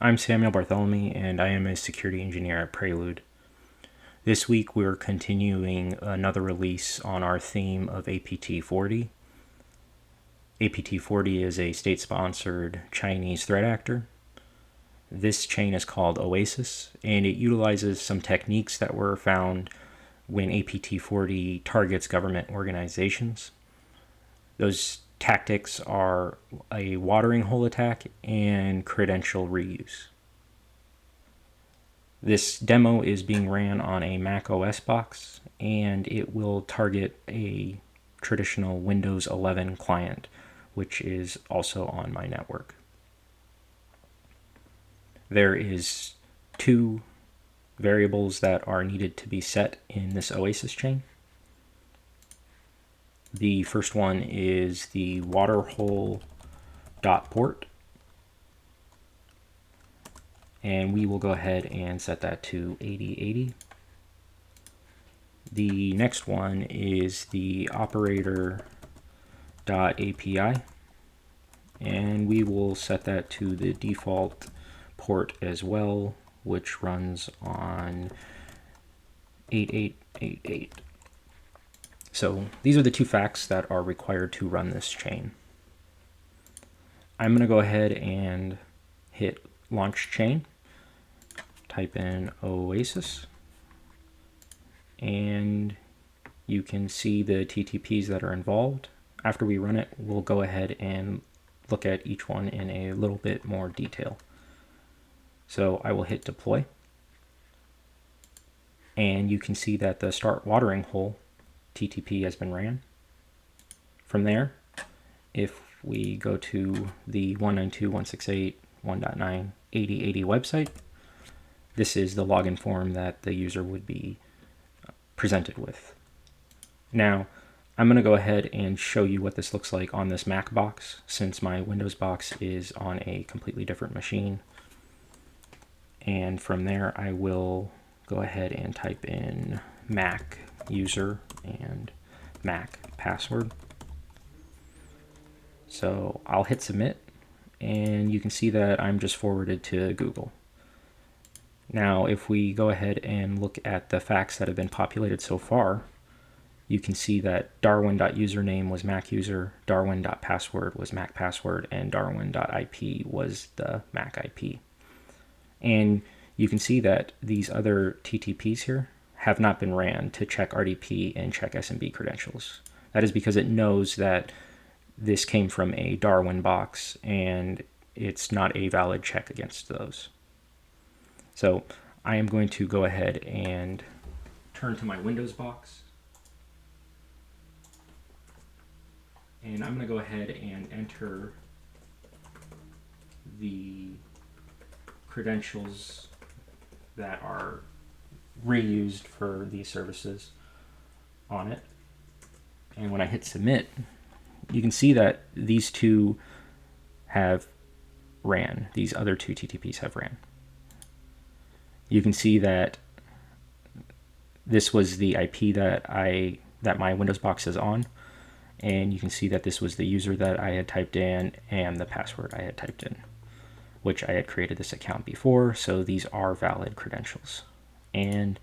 I'm Samuel Bartholomew, and I am a security engineer at Prelude. This week, we're continuing another release on our theme of APT40. APT40 is a state-sponsored Chinese threat actor. This chain is called Oasis, and it utilizes some techniques that were found when APT40 targets government organizations. Those tactics are a watering hole attack and credential reuse. This demo is being ran on a Mac OS box, and it will target a traditional Windows 11 client, which is also on my network. There is two variables that are needed to be set in this Oasis chain. The first one is the waterhole.port, and we will go ahead and set that to 8080. The next one is the operator.api, and we will set that to the default port as well, which runs on 8888. So these are the two facts that are required to run this chain. I'm going to go ahead and hit launch chain, type in Oasis, and you can see the TTPs that are involved. After we run it, we'll go ahead and look at each one in a little bit more detail. So I will hit deploy, and you can see that the start watering hole TTP has been ran. From there, if we go to the 192.168.1.9.8080 website, this is the login form that the user would be presented with. Now, I'm going to go ahead and show you what this looks like on this Mac box, since my Windows box is on a completely different machine. And from there, I will go ahead and type in Mac user and Mac password. So I'll hit submit, and you can see that I'm just forwarded to Google. Now, if we go ahead and look at the facts that have been populated so far, you can see that darwin.username was Mac user, darwin.password was Mac password, and darwin.ip was the Mac IP. And you can see that these other TTPs here have not been ran to check RDP and check SMB credentials. That is because it knows that this came from a Darwin box and it's not a valid check against those. So I am going to go ahead and turn to my Windows box, and I'm going to go ahead and enter the credentials that are reused for these services on it. And when I hit submit, you can see that these two have ran. These other two TTPs have ran. You can see that this was the IP that my Windows box is on, and you can see that this was the user that I had typed in and the password I had typed in, which I had created this account before, so these are valid credentials. And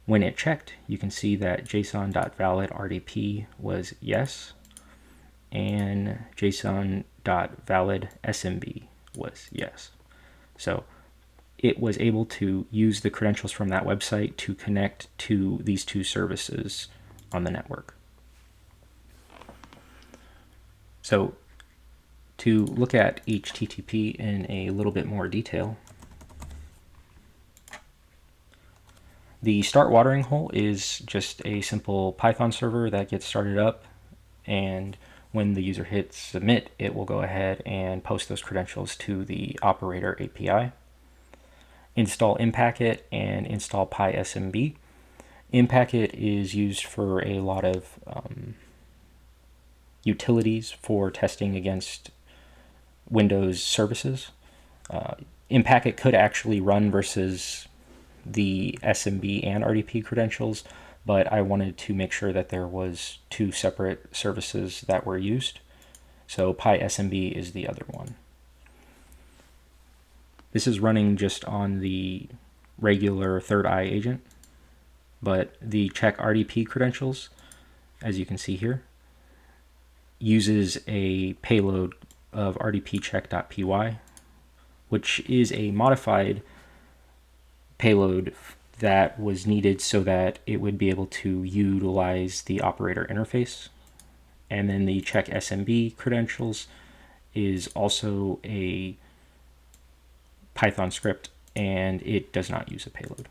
when it checked, you can see that json.valid.rdp was yes, and json.valid.smb was yes. So it was able to use the credentials from that website to connect to these two services on the network. So to look at each TTP in a little bit more detail, the start watering hole is just a simple Python server that gets started up, and when the user hits submit, it will go ahead and post those credentials to the operator API. Install Impacket and install PySMB. Impacket is used for a lot of utilities for testing against Windows services. Impacket could actually run versus the SMB and RDP credentials, but I wanted to make sure that there was two separate services that were used. So PySMB is the other one. This is running just on the regular third eye agent, but the check RDP credentials, as you can see here, uses a payload of rdpcheck.py, which is a modified payload that was needed so that it would be able to utilize the operator interface. And then the check SMB credentials is also a Python script, and it does not use a payload.